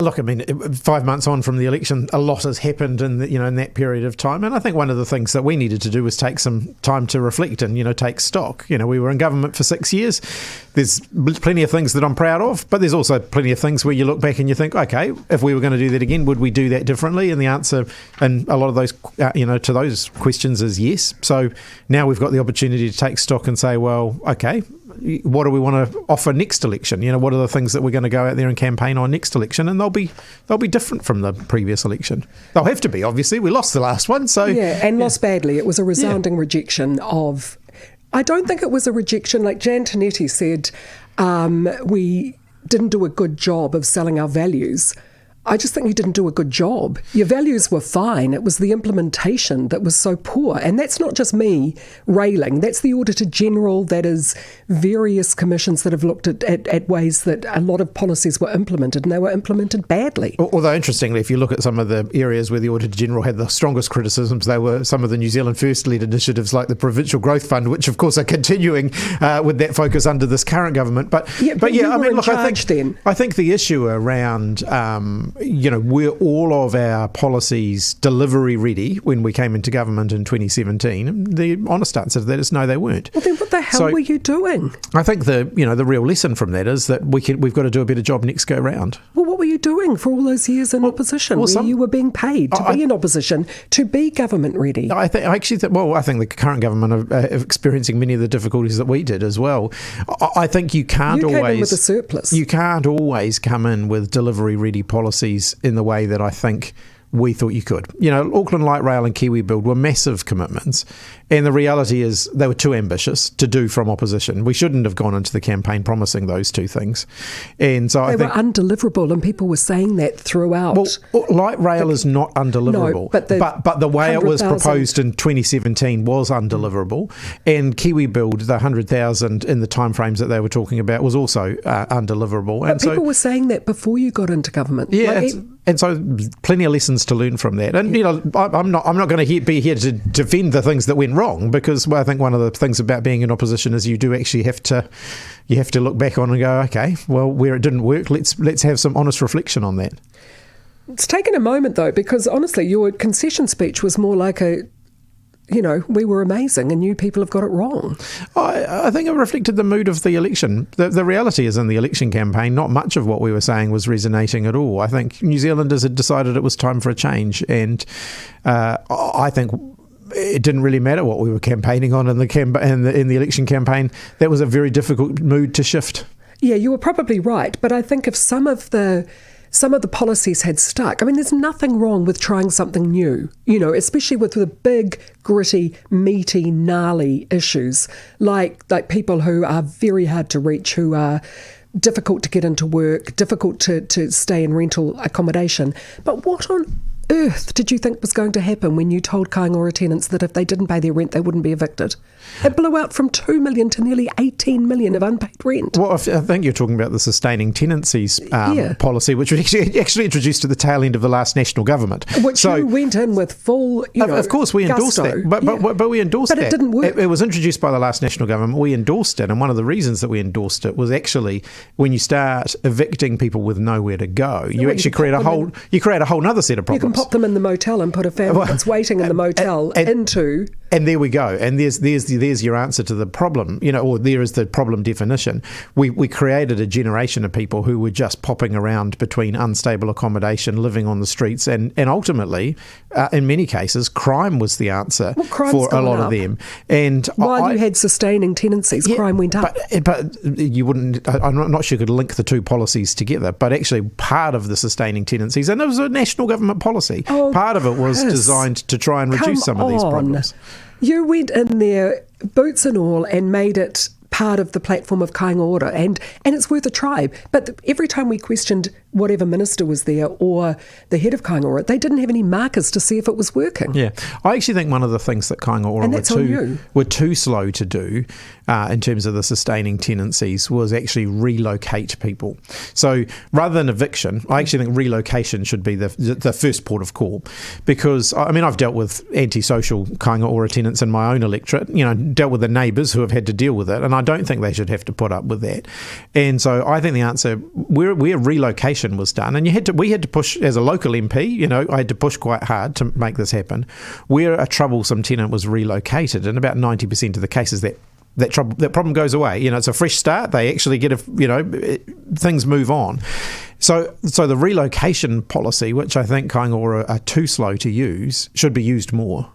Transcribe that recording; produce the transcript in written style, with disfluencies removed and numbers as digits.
Look, I mean, 5 months on from the election, a lot has happened in that period of time. And I think one of the things that we needed to do was take some time to reflect and, take stock. We were in government for 6 years. There's plenty of things that I'm proud of, but there's also plenty of things where you look back and you think, okay, if we were going to do that again, would we do that differently? And the answer, and a lot of those, to those questions is yes. So now we've got the opportunity to take stock and say, well, okay, what do we want to offer next election? What are the things that we're going to go out there and campaign on next election? And they'll be different from the previous election. They'll have to be, obviously. We lost the last one. So lost badly. It was a resounding rejection of... I don't think it was a rejection. Like Jan Tinetti said, we didn't do a good job of selling our values. I just think you didn't do a good job. Your values were fine. It was the implementation that was so poor. And that's not just me railing. That's the Auditor General. That is various commissions that have looked at ways that a lot of policies were implemented, and they were implemented badly. Although, interestingly, if you look at some of the areas where the Auditor General had the strongest criticisms, they were some of the New Zealand First-led initiatives like the Provincial Growth Fund, which, of course, are continuing with that focus under this current government. I think the issue around... were all of our policies delivery ready when we came into government in 2017? The honest answer to that is no, they weren't. Well, then what the hell were you doing? I think the real lesson from that is that we've got to do a better job next go round. Well, what were you doing for all those years in opposition where you were being paid to be in opposition, to be government ready? I think the current government are experiencing many of the difficulties that we did as well. I think you can't always... You came in with a surplus. You can't always come in with delivery ready policies in the way that I think we thought you could. Auckland Light Rail and Kiwi Build were massive commitments, and the reality is they were too ambitious to do from opposition. We shouldn't have gone into the campaign promising those two things. And so they were undeliverable, and people were saying that throughout. Well, light rail is not undeliverable, no, but the way it was proposed in 2017 was undeliverable, and Kiwi Build, the 100,000 in the timeframes that they were talking about, was also undeliverable. But people were saying that before you got into government. Yeah, and so plenty of lessons to learn from that. And I'm not going to be here to defend the things that went wrong, because I think one of the things about being in opposition is you do actually have to look back on and go, okay, well, where it didn't work, let's have some honest reflection on that. It's taken a moment though, because honestly, your concession speech was more like we were amazing and you people have got it wrong. I think it reflected the mood of the election. The reality is, in the election campaign, not much of what we were saying was resonating at all. I think New Zealanders had decided it was time for a change, and I think it didn't really matter what we were campaigning on in the election campaign. That was a very difficult mood to shift. Yeah, you were probably right, but I think if some of the policies had stuck. I mean, there's nothing wrong with trying something new, especially with the big, gritty, meaty, gnarly issues like people who are very hard to reach, who are difficult to get into work, difficult to stay in rental accommodation. But what on earth did you think was going to happen when you told Kaingaora tenants that if they didn't pay their rent, they wouldn't be evicted? It blew out from 2 million to nearly 18 million of unpaid rent. Well, I think you're talking about the sustaining tenancies policy, which was actually introduced at the tail end of the last national government. Which you went in with full, of course, we endorsed gusto. that. But we endorsed that. But it didn't work. It was introduced by the last national government. We endorsed it. And one of the reasons that we endorsed it was actually when you start evicting people with nowhere to go, you actually create a whole other set of problems. You can pop them in the motel and put a family that's waiting in the motel into... And there we go. And there's your answer to the problem, or there is the problem definition. We created a generation of people who were just popping around between unstable accommodation, living on the streets, and ultimately, in many cases, crime was the answer for a lot of them. And while you had sustaining tenancies, crime went up. But you wouldn't. I'm not sure you could link the two policies together. But actually, part of the sustaining tenancies, and it was a national government policy. Part of it was designed to try and reduce some of these problems. You went in there, boots and all, and made it part of the platform of Kaingaora, and it's worth a try. But every time we questioned whatever minister was there or the head of Kaingaora, they didn't have any markers to see if it was working. Yeah, I actually think one of the things that Kaingaora were too slow to do in terms of the sustaining tenancies was actually relocate people. So rather than eviction, I actually think relocation should be the first port of call, because I've dealt with antisocial Kaingaora tenants in my own electorate, dealt with the neighbours who have had to deal with it, and I don't think they should have to put up with that. And so I think the answer, we're relocation relocation was done, and we had to push, as a local MP, I had to push quite hard to make this happen, where a troublesome tenant was relocated. In about 90% of the cases, that problem goes away. It's a fresh start. They actually get things move on. So the relocation policy, which I think Kaingoa are too slow to use, should be used more.